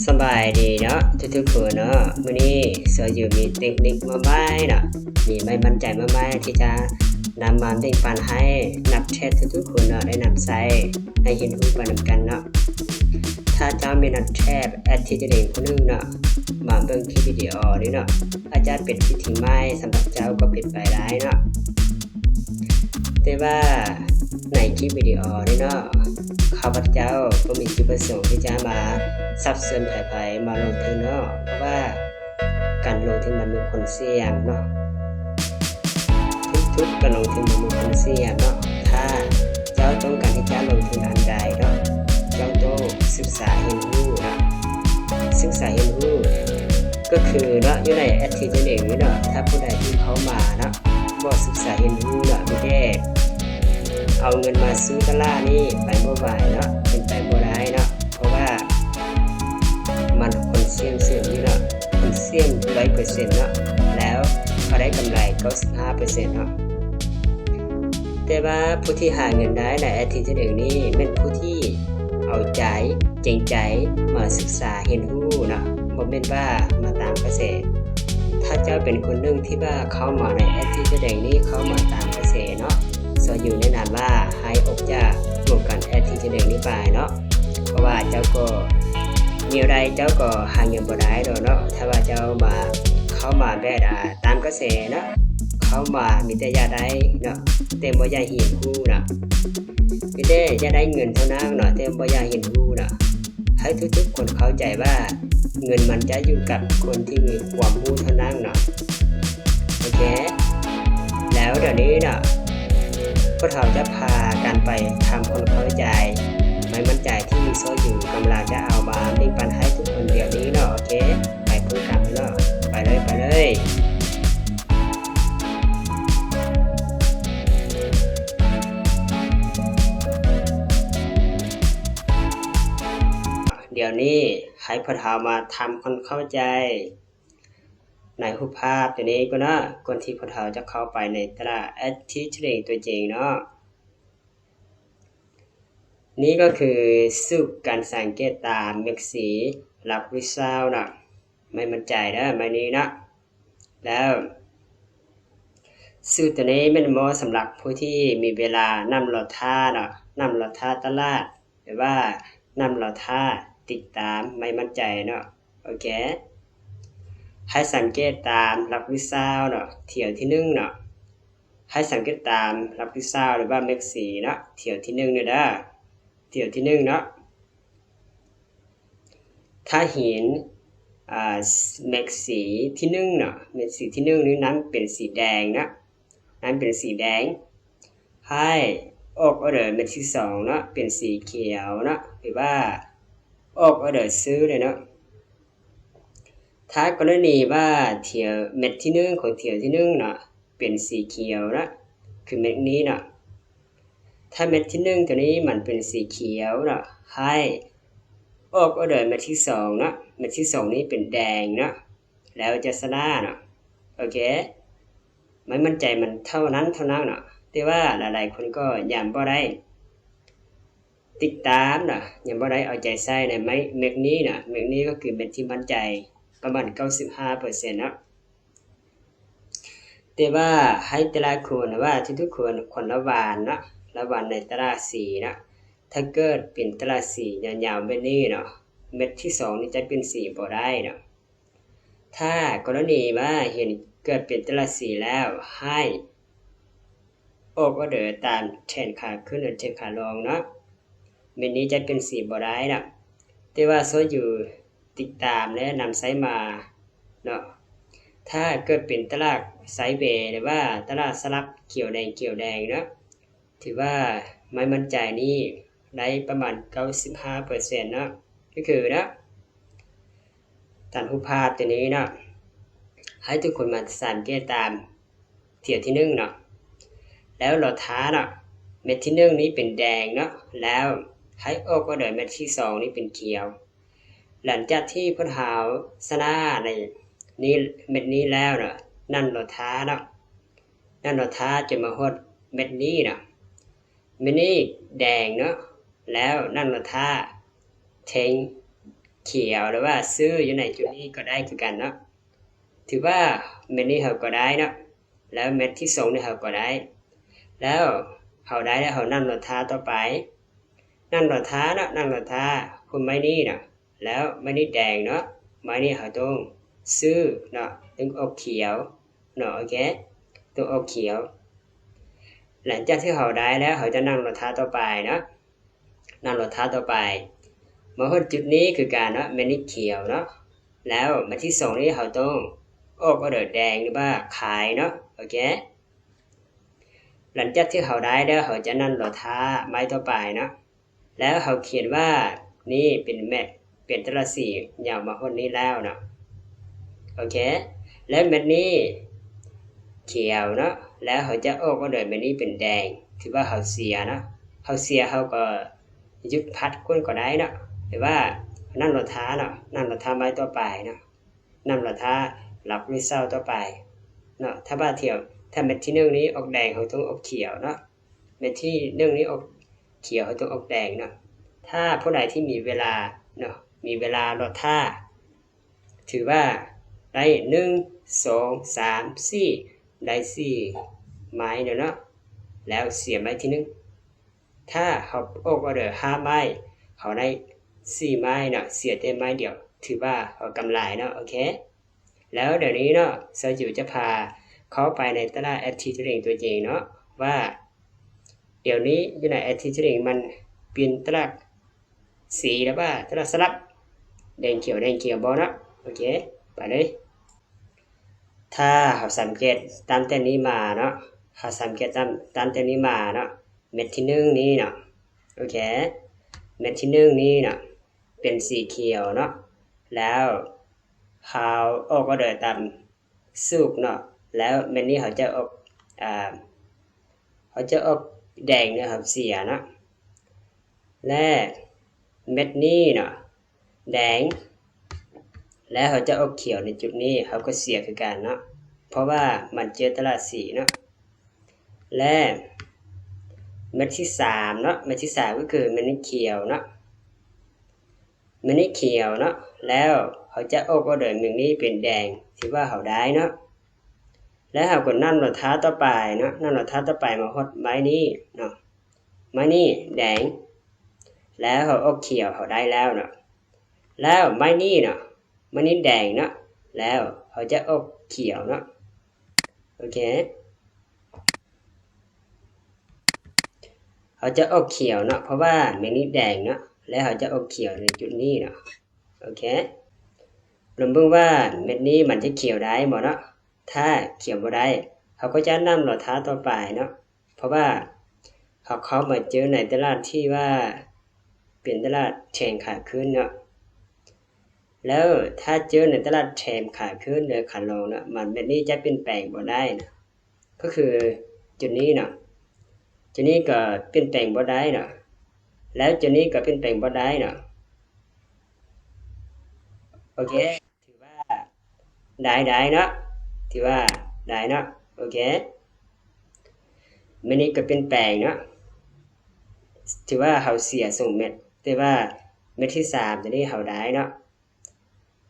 สบายดีเนาะทุกๆคนเนาะมื้อนี้เสืออยู่มีเทคนิคมาใหม่เนาะมีไม่มั่นใจมาใหม่ที่จะนำมาแบ่งปันให้นักแชททุกๆคนเนาะได้นำใช้ให้เห็นรูปไปนำกันเนาะถ้าเจ้ามีนักแชทแอดที่จะเด่นคนนึงเนาะมาเบิ่งคลิปวิดีโอนี้เนาะอาจารย์เป็นวิธีใหม่สำหรับเจ้าก็เป็นไปได้เนาะแต่ว่าในคลิปวิดีโอนี้เนาะข้าพเจ้าก็มีจุดประสงค์ที่จะมาซับซ้อนไผๆมาลงทุนเนาะเพราะว่าการลงทุนมันมีผลเสี่ยงเนาะทุกการลงทุนมันมีผลเสี่ยงเนาะถ้าเจ้าต้องการที่จะลงทุนอันใดเนาะเจ้าต้องศึกษาเรียนรู้เนาะศึกษาเรียนรู้ก็คือเนาะอยู่ในแอดที่ตัวเองนี่เนาะถ้าผู้ใดที่เขามาเนาะบ่ศึกษาเรียนรู้เนาะไม่ได้เอาเงินมาซื้อตลาดนี่ไปบ่ไหวเนาะเป็นไปบ่ได้เนาะเพราะว่ามันคนเสี่ยงนี่เนาะคนเสี่ยง 100% เนาะแล้วเขาได้กำไร 95% เนาะแต่ว่าผู้ที่หาเงินได้ในอาทิตย์นึงนี้เป็นผู้ที่เอาใจจริงใจมาศึกษาเรียนรู้เนาะบ่แม่นว่ามาตามกระแสถ้าเจ้าเป็นคนนึงที่ว่าเข้ามาในอาทิตย์นึงนี้เข้ามาตามกระแสเนาะสอนอยู่แนะนำว่าให้ออกจากวงการแอดที่จะเด็กนี้ไปเนาะเพราะว่าเจ้าก็มีอะไรเจ้าก็หาเงินบ่ได้ดอกเนาะถ้าว่าเจ้ามาเข้ามาแบบตามกระแสเนาะเข้ามามีแต่อยากได้เนาะแต่บ่อยากเห็นรู้เนาะมีแต่อยากได้เงินเท่านั้นเนาะแต่บ่อยากเห็นรู้เนาะให้ทุกๆคนเข้าใจว่าเงินมันจะอยู่กับคนที่มีความรู้เท่านั้นเนาะโอเคแล้วเดี๋ยวนี้เนาะพวกเราจะพากันไปทำคนเข้าใจไม่มั่นใจที่โซอยู่กำลังจะเอามาแบ่งปันให้ทุกคนเดี๋ยวนี้เนาะโอเคไปพูดกันเนาะไปเลยเดี๋ยวนี้ให้พวกเรามาทำคนเข้าใจในรูปภาพตัวนี้ก็เนาะก่อนที่พวกเราจะเข้าไปในตลาดแอดที่เทรดตัวจริงเนาะนี่ก็คือสูตรการสังเกตตามเม็ดสีหลักวิซาวนะไม่มั่นใจนะไม่นี้นะแล้วสูตรตัวนี้มันเหมาะสำหรับผู้ที่มีเวลานำรอท่านะนำรอท่าตลาดหรือว่านำรอท่าติดตามไม่มั่นใจเนาะโอเคให้สังเกตตามหลักวิซาวเนาะเที่ยวที่1เนาะให้สังเกตตามหลักวิซาวหรือว่าเม็ดสีเนาะเที่ยวที่1เนี่ยนะเที่ยวที่1เนาะถ้าเห็นเม็ดสีที่1เนาะเม็ดสีที่1นี้นั้นเป็นสีแดงนะนั้นเป็นสีแดงให้ออกออเดอร์เม็ดที่2เนาะเป็นสีเขียวเนาะหรือว่าออกออเดอร์ซื้อเลยเนาะถ้ากรณีว่าเที่ยวเม็ดที่1ของเที่ยวที่1เนาะเป็นสีเขียวนะคือเม็ดนี้เนาะถ้าเม็ดที่1ตัวนี้มันเป็นสีเขียวเนาะให้ออกออเดอร์เม็ดที่2เนาะเม็ดที่2นี้เป็นแดงเนาะแล้วจะชนะเนาะโอเคไม่มั่นใจมันเท่านั้นเนาะแต่ว่าหลายๆคนก็ยังบ่ได้ติดตามเนาะยังบ่ได้เอาใจใส่ในเม็ดนี้เนาะเม็ดนี้ก็คือเม็ดที่มั่นใจประมาณ 95% เนาะแต่ว่าให้แต่ละคนว่าทุกๆคนละวันเนาะละวันในตารางสีเนาะถ้าเกิดเป็นตารางสียาวๆแบบนี้เนาะเม็ดที่2นี่จะเป็นสีบ่ได้เนาะถ้ากรณีว่าเห็นเกิดเป็นตารางสีแล้วให้ออกออเดอร์ตามเทรนขาขึ้นหรือเทรนขาลงเนาะเม็ดนี้จะเป็นสีบ่ได้เนาะแต่ว่าโซอยู่ติดตามและนำไซส์มาเนาะถ้าเกิดเป็นตลาดไซด์เวย์หรือว่าตลาดสลับเขียวแดงเนาะถือว่าไม่มั่นใจนี่ได้ประมาณ 95% เนาะก็คือนะตามรูปภาพตัวนี้เนาะให้ทุกคนมาสังเกตตามเที่ยวที่1เนาะแล้วเราท้าเนาะเม็ดที่1นี้เป็นแดงเนาะแล้วให้ออกก็เดินเม็ดที่2นี้เป็นเขียวหลังจากที่พวกเราชนะในนี้เม็ดนี้แล้วเนาะนั่นเราท้าเนาะนั่นเราท้าจะมาฮอดเม็ดนี้เนาะเม็ดนี้แดงเนาะแล้วนั่นเราท้าเทง เขียวหรือว่าซื้ออยู่ในจุดนี้ก็ได้คือกันเนาะถือว่าเม็ดนี้เราก็ได้เนาะแล้วเม็ดที่2นี่เราก็ได้แล้วเราได้แล้วเรานั่งรถท้าต่อไปนั่งรถท้าเนาะนั่งรถท้าคุณไม้นี้เนาะแล้วไม้นี้แดงเนาะไม้นี้เราต้องซื้อเนาะต้องออกเขียวเนาะโอเคต้องออกเขียวหลังจากที่เราได้แล้วเราจะนั่งรถท้าต่อไปเนาะนั่งรถท้าต่อไปมาฮอดจุดนี้คือการเนาะเม็ดนี้เขียวเนาะแล้วมาที่2นี้เราต้องออกออเดอร์แดงหรือว่าขายเนาะโอเคหลังจากที่เขาได้แล้วเขาจะนั่นรอท้าไม้ต่อไปเนาะแล้วเขาเขียนว่านี่เป็นแม่เป็นตระสียาวมาคนนี้แล้วเนาะโอเคแล้วเม็ดนี้เขียวเนาะแล้วเขาจะออกออเดอร์เม็ดนี้เป็นแดงถือว่าเขาเสียเนาะเขาเสียเขาก็ยุดพัดก้นก็ได้เนาะหรือว่านั่นรอท้าเนาะนั่นรอท้าไม้ต่อไปเนาะนั่นรอท้าหลับริเศร้าต่อไปเนาะถ้าบ้าเที่ยวถ้าเม็ดที่1นี้ออกแดงเขาต้องออกเขียวเนาะเม็ดที่1นี้ออกเขียวเขาต้องออกแดงเนาะถ้าผู้ใดที่มีเวลาเนาะมีเวลารอท่าถือว่าได้1 2 3 4ได้4ไม้เนาะแล้วเสียไม้ที่1ถ้าเขาออกออเดอร์5ไม้เขาได้4ไม้เนาะเสียแต่ไม้เดียวถือว่าเขากำไรเนาะโอเคแล้วเดี๋ยวนี้เนาะเซอร์จิวจะพาเข้าไปในตลาด Active Trading ตัวจริงเนาะว่าเดี๋ยวนี้อยู่ใน Active Trading มันเป็นตลาดสีหรือว่าตลาดสลับแดงเขียวบ่เนาะโอเคไปเลยถ้าเราสังเกตตามแต่นี้มาเนาะเราสังเกตตามแต่นี้มาเนาะเม็ดที่1นี้เนาะโอเคเม็ดที่1นี้เนาะเป็นสีเขียวเนาะแล้วเขาออกออเดอร์ตามสุกเนาะแล้วเม็ดนี้เขาจะออกแดงนะครับเสียเนาะและเม็ดนี้เนาะแดงแล้วเขาจะออกเขียวในจุดนี้เขาก็เสียคือกันเนาะเพราะว่ามันเจอตลาดสีเนาะและเม็ดที่3เนาะเม็ดที่3ก็คือเม็ดนี้เขียวเนาะเม็ดนี้เขียวเนาะแล้วเขาจะออกออเดอร์เม็ดนี้เป็นแดงถือว่าเขาได้เนาะแล้วเราก็นั่นรอท้าต่อไปเนาะนั่นรอท้าต่อไปมาฮอดไม้นี้เนาะไม้นี้แดงแล้วเขาออกเขียวเขาได้แล้วเนาะแล้วไม้นี้เนาะไม้นี้แดงเนาะแล้วเขาจะออกเขียวเนาะโอเคเขาจะออกเขียวเนาะเพราะว่าไม้นี้แดงเนาะแล้วเขาจะออกเขียวในจุดนี้เนาะโอเคลองเบิ่งว่าเม็ดนี้มันจะเขียวได้บ่เนาะถ้าเขียวบ่ได้เขาก็จะนำรอท้าต่อไปเนาะเพราะว่าเขามาเจอในตลาดที่ว่าเป็นตลาดแทงขาขึ้นเนาะแล้วถ้าเจอในตลาดแทงขาขึ้นหรือขาลงเนาะมันแบบนี้จะเป็นแปลงบ่ได้นะก็คือจุดนี้เนาะจุดนี้ก็เป็นแปลงบ่ได้เนาะแล้วจุดนี้ก็เป็นแปลงบ่ได้เนาะโอเคถือว่าได้เนาะถือว่าได้เนาะโอเคมันนี้ก็เป็นแปลงเนาะถือว่าเขาเสียส่งเม็ดแต่ว่าเม็ดที่3ตัวนี้เขาได้เนาะ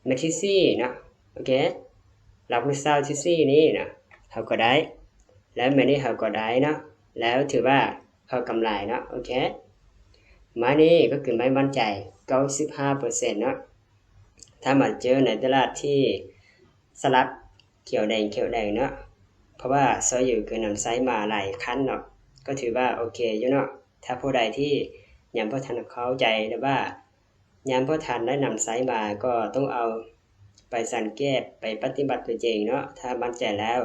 เม็ดที่4เนาะโอเคหลักที่20ที่4นี้เนาะเขาก็ได้แล้วเม็ดนี้เขาก็ได้เนาะแล้วถือว่าเขากำไรเนาะโอเคไม้นี้ก็คือไม้มั่นใจ 95% เนาะถ้ามาเจอในตลาดที่สลับเขียวแดงเนาะเพราะว่าซอยอยู่คือนำไซส์มาหลายคันเนาะก็ถือว่าโอเคอยู่เนาะถ้าผู้ใดที่ยังบ่ทันเข้าใจหรือว่ายังบ่ทันได้นำไซส์มาก็ต้องเอาไปสังเกตไปปฏิบัติตัวจริงเนาะถ้ามั่นใจแล้ว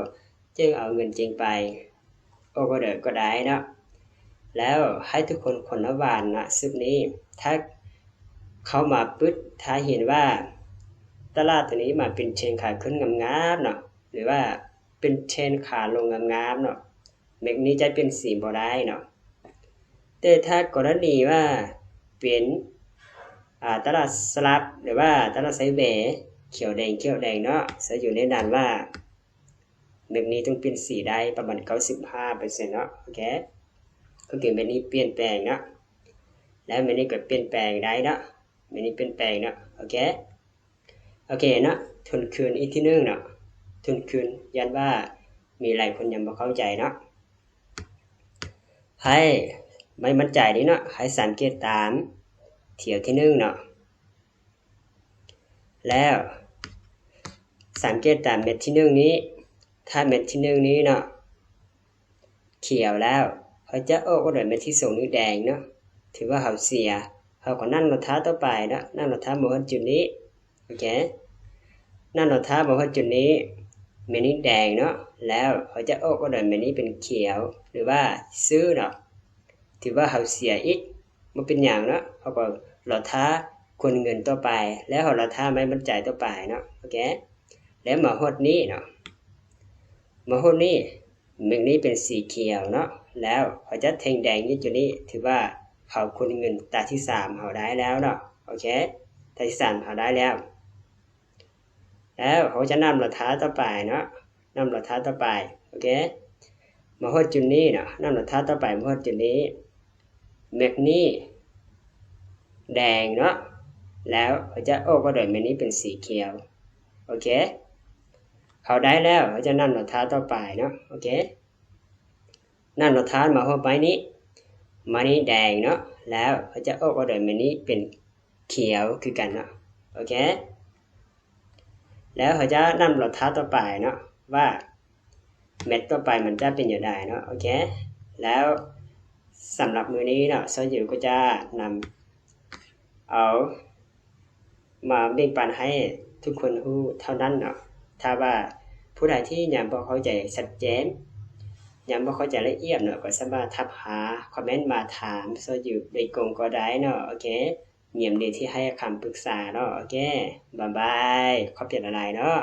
จึงเอาเงินจริงไปออเดอร์ก็ได้เนาะแล้วให้ทุกคนละหวานนะซึบนี้ถ้าเข้ามาปึ๊ดถ้าเห็นว่าตลาดตัวนี้มาเป็นเทรนขาขึ้นงามๆเนาะหรือว่าเป็นเทรนขาลงงามๆเนาะเมกนี้จะเป็นสีบ่ได้เนาะแต่ถ้ากรณีว่าเป็นตลาดสลับหรือว่าตลาดไซด์เวย์เขียวแดงเนาะจะอยู่ในด้านว่าเมกนี้ต้องเป็นสีได้ประมาณ 95% เนาะโอเคก็คือเมกนี้เปลี่ยนแปลงเนาะแล้วเมกนี้ก็เปลี่ยนแปลงได้เนาะ อันนี้เป็นแปลงเนาะโอเคเนาะทวนคืนอีกที่นึงเนาะทวนคืนยันว่ามีหลายคนยังบ่เข้าใจเนาะให้ไม่มั่นใจนี่เนาะให้สังเกตตามเที่ยวที่นึงเนาะแล้วสังเกตตามเม็ดที่นึงนี้ถ้าเม็ดที่นึงนี้เนาะเขียวแล้วเขาจะออกก็ด้วยเม็ดที่2นี้แดงเนาะถือว่าเขาเสียเขาก็นั่งรถท้าต่อไปเนาะนั่งรถท้ามาจุดนี้โอเคนั่นรถท้ามาจุดนี้เม็ดนี้แดงเนาะแล้วเขาจะออกก็ด้วยเม็ดนี้เป็นเขียวหรือว่าซื้อเนาะถือว่าเขาเสียอีกมันเป็นอย่างเนาะเขาก็รถท้าคนเงินต่อไปแล้วเขารถท้าไม่มั่นใจต่อไปเนาะโอเคแล้วมาฮอดนี้เนาะมาฮอดนี้เม็ดนี้เป็นสีเขียวเนาะแล้วเขาจะแทงแดงอยู่จุดนี้ถือว่าเขาคนเงินตาที่3เขาได้แล้วเนาะโอเคตาที่3เขาได้แล้วเขาจะนำรถท้าต่อไปเนาะนำรถท้าต่อไปโอเคมาฮอดจุดนี้เนาะนำรถท้าต่อไปมาฮอดจุดนี้เม็ดนี้แดงเนาะแล้วเขาจะออกมาด้วยเม็ดนี้เป็นสีเขียวโอเคเขาได้แล้วเขาจะนำรถท้าต่อไปเนาะโอเคนั่นรถท้ามาฮอดไปนี้มานี้แดงเนาะแล้วเขาจะออกมาด้วยเม็ดนี้เป็นเขียวคือกันเนาะโอเคแล้วเขาจะนำรถท้าต่อไปเนาะว่าเม็ดต่อไปมันจะเป็นอย่างไรเนาะโอเคแล้วสำหรับมือนี้เนาะซออยู่ก็จะนำเอามาแบ่งปันให้ทุกคนรู้เท่านั้นเนาะถ้าว่าผู้ใดที่ยังบ่เข้าใจชัดเจนยังบ่เข้าใจละเอียดเนาะก็สามารถทักหาคอมเมนต์มาถามซออยู่โดยตรงก็ได้เนาะโอเคยินดีที่ให้คำปรึกษาเนาะโอเคบ๊ายบายขอบใจหลายๆเนาะ